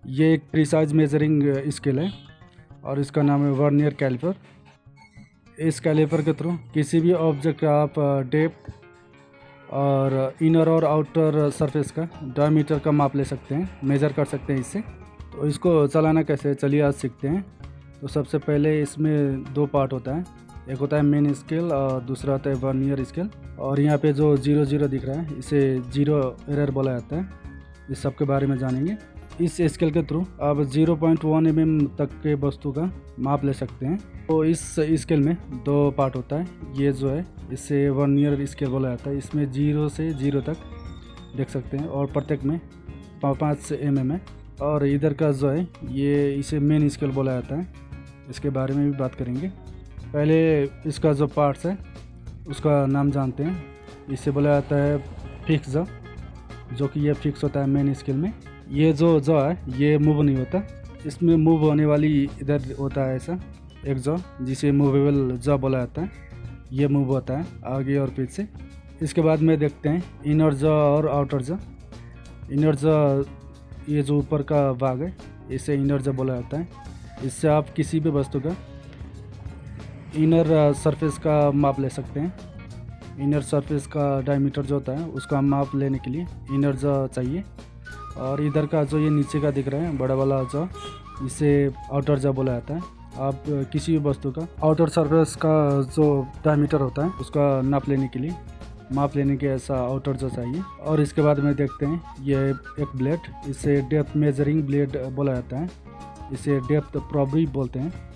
ये एक precise measuring scale है और इसका नाम है वर्नियर कैलिपर। इस कैलिपर के थ्रू किसी भी ऑब्जेक्ट का आप डेप्थ और इनर और आउटर सरफेस का डायमीटर का माप ले सकते हैं, मेज़र कर सकते हैं इससे। तो इसको चलाना कैसे, चलिए आज सीखते हैं। तो सबसे पहले इसमें दो पार्ट होता है, एक होता है मेन स्केल और दूसरा होता है वर्नियर स्केल। और यहाँ पे जो 0 दिख रहा है इसे जीरो एरर बोला जाता है। इस सब के बारे में जानेंगे। इस स्केल के थ्रू आप 0.1 mm तक के वस्तु का माप ले सकते हैं। तो इस स्केल में दो पार्ट होता है, ये जो है इसे वर्नियर स्केल बोला जाता है। इसमें 0 से 0 तक देख सकते हैं और प्रत्येक में 5 mm है। और इधर का जो है ये इसे मेन स्केल बोला जाता है, इसके बारे में भी बात करेंगे। पहले इसका जो पार्ट्स है उसका नाम जानते हैं। इसे बोला जाता है फिक्स जो कि ये फिक्स होता है मेन स्केल में। ये जो है ये मूव नहीं होता, इसमें मूव होने वाली इधर होता है ऐसा एक जिसे मूवेबल जॉ बोला जाता है। ये मूव होता है आगे और पीछे। इसके बाद में देखते हैं इनर जॉ और आउटर जॉ। इनर जॉ ये जो ऊपर का भाग है इसे इनर जॉ बोला जाता है। इससे आप किसी भी वस्तु का इनर सरफेस का माप ले सकते हैं। इनर सरफेस का डायमीटर जो होता है उसका माप लेने के लिए इनर जॉ चाहिए। और इधर का जो ये नीचे का दिख रहा है बड़ा वाला जॉ, इसे आउटर जॉ बोला जाता है। आप किसी भी वस्तु का आउटर सरफेस का जो डायमीटर होता है उसका माप लेने के ऐसा आउटर जॉ चाहिए। और इसके बाद में देखते हैं ये एक ब्लेड, इसे डेप्थ मेजरिंग ब्लेड बोला जाता है। इसे डेप्थ प्रॉब भी बोलते हैं।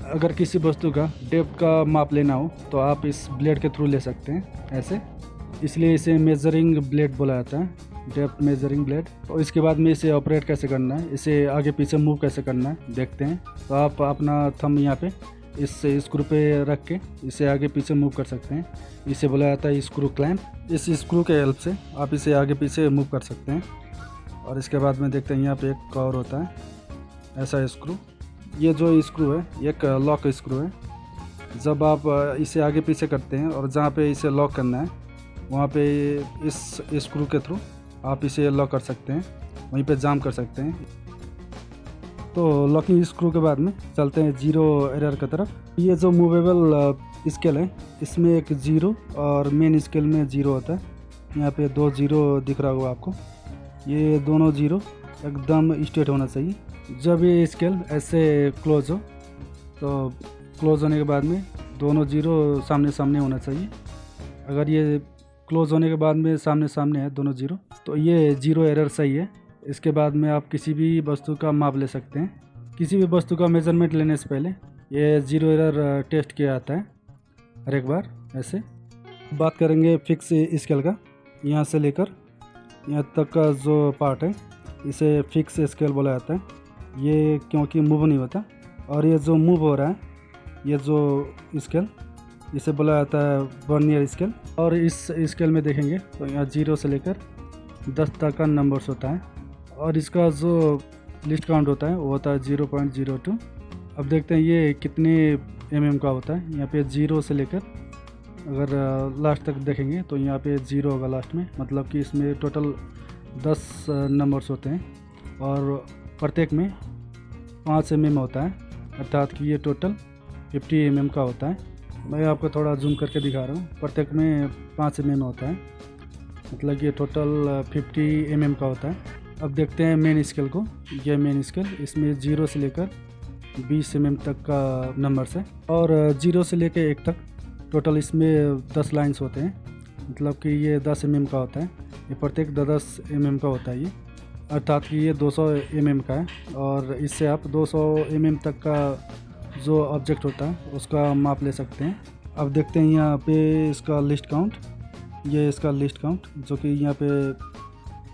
अगर किसी वस्तु का डेप्थ का माप लेना हो तो आप इस ब्लेड के थ्रू ले सकते हैं ऐसे, इसलिए इसे मेजरिंग ब्लेड बोला जाता है, डेप्थ मेजरिंग ब्लेड। और इसके बाद में इसे ऑपरेट कैसे करना है, इसे आगे पीछे मूव कैसे करना है देखते हैं। तो आप अपना थंब यहाँ पे इस स्क्रू पे रख के इसे आगे पीछे मूव कर सकते हैं। इसे बोला जाता है स्क्रू क्लैंप। इस स्क्रू के हेल्प से आप इसे आगे पीछे मूव कर सकते हैं। और इसके बाद में देखते हैं यहाँ पे एक कवर होता है ऐसा स्क्रू। ये जो स्क्रू है एक लॉक स्क्रू है। जब आप इसे आगे पीछे करते हैं और जहाँ पे इसे लॉक करना है वहाँ पे इस स्क्रू के थ्रू आप इसे लॉक कर सकते हैं, वहीं पे जाम कर सकते हैं। तो लॉकिंग स्क्रू के बाद में चलते हैं 0 एरर की तरफ। ये जो मूवेबल स्केल है इसमें एक 0 और मेन स्केल में 0 होता है। यहाँ पे 2 0 दिख रहा होगा आपको। ये दोनों 0 एकदम स्ट्रेट होना चाहिए। जब ये स्केल ऐसे क्लोज हो तो क्लोज होने के बाद में दोनों 0 सामने सामने होना चाहिए। अगर ये क्लोज होने के बाद में सामने सामने है दोनों 0 तो ये 0 एरर सही है। इसके बाद में आप किसी भी वस्तु का माप ले सकते हैं। किसी भी वस्तु का मेजरमेंट लेने से पहले ये 0 एरर टेस्ट किया जाता है हर एक बार ऐसे। बात करेंगे फिक्स स्केल का। यहाँ से लेकर यहाँ तक का जो पार्ट है इसे फिक्स स्केल बोला जाता है। ये क्योंकि मूव नहीं होता। और ये जो मूव हो रहा है ये जो स्केल इसे बोला जाता है वर्नियर स्केल। और इस स्केल में देखेंगे तो यहाँ 0 से लेकर 10 तक का नंबर्स होता है। और इसका जो लिस्ट काउंट होता है वो होता है 0.02। अब देखते हैं ये कितने mm का होता है। यहाँ पे 0 से लेकर अगर लास्ट तक देखेंगे तो यहाँ पे 0 होगा लास्ट में, मतलब कि इसमें टोटल 10 नंबर्स होते हैं और प्रत्येक में 5 mm होता है, अर्थात कि ये टोटल 50 mm का होता है। मैं आपको थोड़ा जूम करके दिखा रहा हूँ। प्रत्येक में 5 mm होता है, मतलब ये टोटल 50 mm का होता है। अब देखते हैं मेन स्केल को। ये मेन स्केल, इसमें 0 से लेकर 20 mm तक का नंबर्स है और 0 से लेकर 1 तक टोटल इसमें 10 लाइंस होते हैं, मतलब कि ये 10 mm का होता है। ये प्रत्येक 10 mm का होता है ये, अर्थात कि ये 200 mm का है। और इससे आप 200 mm तक का जो ऑब्जेक्ट होता है उसका माप ले सकते हैं। अब देखते हैं यहाँ पे इसका लिस्ट काउंट। ये इसका लिस्ट काउंट जो कि यहाँ पे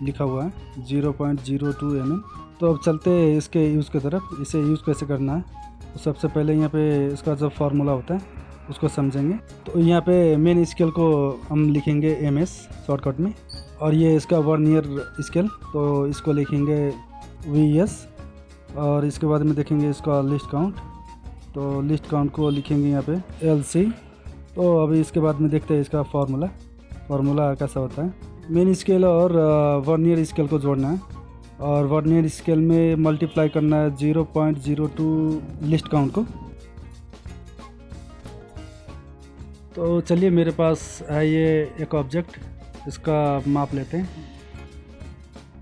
लिखा हुआ है 0.02 mm। तो अब चलते हैं इसके यूज़ की तरफ। इसे यूज़ कैसे करना है तो सबसे पहले यहाँ पे इसका जो फार्मूला होता है उसको समझेंगे। तो यहाँ पे मेन स्केल को हम लिखेंगे MS शॉर्टकट में, और ये इसका वर्नियर स्केल तो इसको लिखेंगे VS। और इसके बाद में देखेंगे इसका लिस्ट काउंट, तो लिस्ट काउंट को लिखेंगे यहाँ पे LC। तो अभी इसके बाद में देखते हैं इसका फार्मूला कैसा होता है। मेन स्केल और वर्नियर स्केल को जोड़ना है और वर्नियर स्केल में मल्टीप्लाई करना है 0.02 लिस्ट काउंट को। तो चलिए मेरे पास है ये एक ऑब्जेक्ट, इसका माप लेते हैं।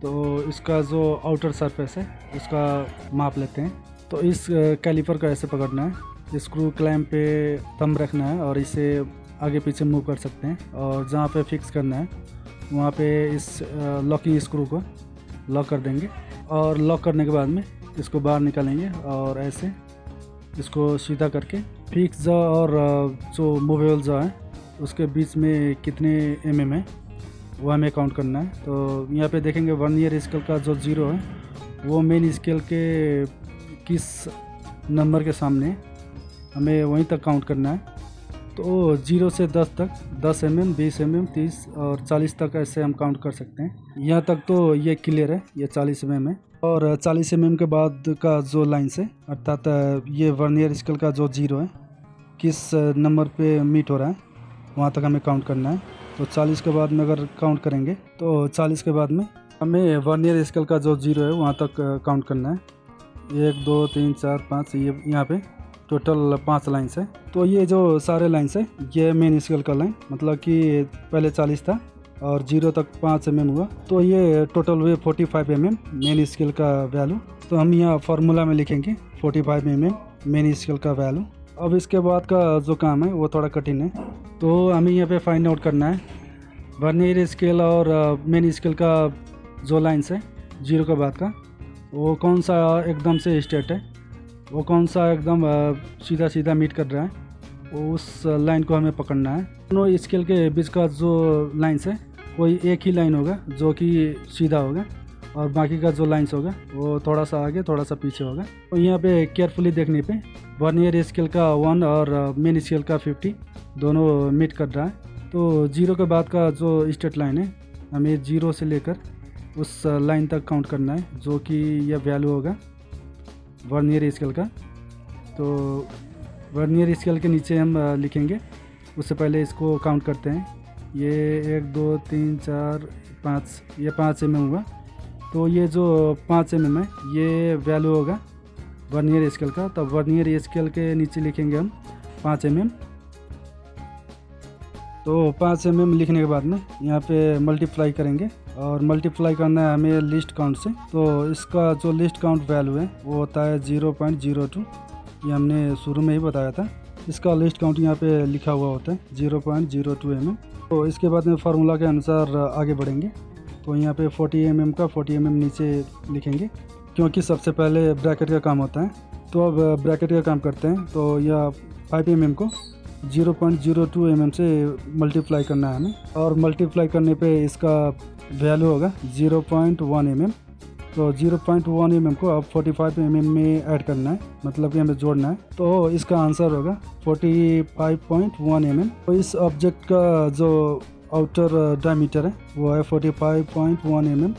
तो इसका जो आउटर सरफेस है उसका माप लेते हैं। तो इस कैलिपर को ऐसे पकड़ना है, स्क्रू क्लैंप पे थंब रखना है और इसे आगे पीछे मूव कर सकते हैं। और जहाँ पे फिक्स करना है वहाँ पे इस लॉकिंग स्क्रू को लॉक कर देंगे। और लॉक करने के बाद में इसको बाहर निकालेंगे और ऐसे इसको सीधा करके फिक्स जॉ और जो मूवेबल जॉ है उसके बीच में कितने mm है वो हमें काउंट करना है। तो यहाँ पे देखेंगे वर्नियर स्केल का जो 0 है वो मेन स्केल के किस नंबर के सामने हमें वहीं तक काउंट करना है। तो 0 से 10 तक 10 mm, 20 mm, 30 और 40 तक ऐसे हम काउंट कर सकते हैं। यहाँ तक तो ये क्लियर है, ये 40 mm है। और 40 mm के बाद का जो लाइन्स है अर्थात ये वर्नियर स्केल का जो 0 है किस नंबर पे मीट हो रहा है वहाँ तक हमें काउंट करना है। तो 40 के बाद में अगर काउंट करेंगे तो 40 के बाद में हमें वर्नियर स्केल का जो 0 है वहाँ तक काउंट करना है। 1 2 3 4 5 ये यहाँ पे टोटल 5 लाइन्स है। तो ये जो सारे लाइन्स है ये मेन स्केल का लाइन, मतलब कि पहले 40 था और 0 तक 5 mm हुआ, तो ये टोटल हुए 45 mm मेन स्केल का वैल्यू। तो हम यहाँ फार्मूला में लिखेंगे 45 mm मेन स्केल का वैल्यू। अब इसके बाद का जो काम है वो थोड़ा कठिन है। तो हमें यहाँ पे फाइंड आउट करना है वर्नियर स्केल और मेन स्केल का जो लाइन्स है 0 के बाद का वो कौन सा एकदम से स्ट्रेट है, वो कौन सा एकदम सीधा सीधा मीट कर रहा है, उस लाइन को हमें पकड़ना है। दोनों स्केल के बीच का जो लाइन्स है कोई एक ही लाइन होगा जो कि सीधा होगा और बाकी का जो लाइन्स होगा वो थोड़ा सा आगे थोड़ा सा पीछे होगा। तो यहाँ पे केयरफुली देखने पे वर्नियर स्केल का 1 और मेन स्केल का 50 दोनों मीट कर रहा है। तो 0 के बाद का जो स्ट्रेट लाइन है हमें 0 से लेकर उस लाइन तक काउंट करना है जो कि यह वैल्यू होगा वर्नियर स्केल का। तो वर्नियर स्केल के नीचे हम लिखेंगे, उससे पहले इसको काउंट करते हैं। ये 1 2 3 4 5 ये 5 mm हुआ। तो ये जो 5 mm है ये वैल्यू होगा वर्नियर स्केल का। तब वर्नियर स्केल के नीचे लिखेंगे हम 5 mm। तो 5 mm लिखने के बाद में यहाँ पे मल्टीप्लाई करेंगे और मल्टीप्लाई करना है हमें लिस्ट काउंट से। तो इसका जो लिस्ट काउंट वैल्यू है वो होता है 0.02, ये हमने शुरू में ही बताया था। इसका लिस्ट काउंट यहाँ पे लिखा हुआ होता है 0.02 mm। तो इसके बाद में फार्मूला के अनुसार आगे बढ़ेंगे। तो यहाँ पे 40 mm का 40 mm नीचे लिखेंगे क्योंकि सबसे पहले ब्रैकेट का काम होता है। तो अब ब्रैकेट का काम करते हैं। तो यह 5 mm को 0.02 mm से मल्टीप्लाई करना है हमें और मल्टीप्लाई करने पे इसका वैल्यू होगा 0.1 mm। तो 0.1 mm को अब 45 mm में ऐड करना है, मतलब कि हमें जोड़ना है। तो इसका आंसर होगा 45.1 mm। तो इस ऑब्जेक्ट का जो आउटर डायमीटर है वो है 45.1 mm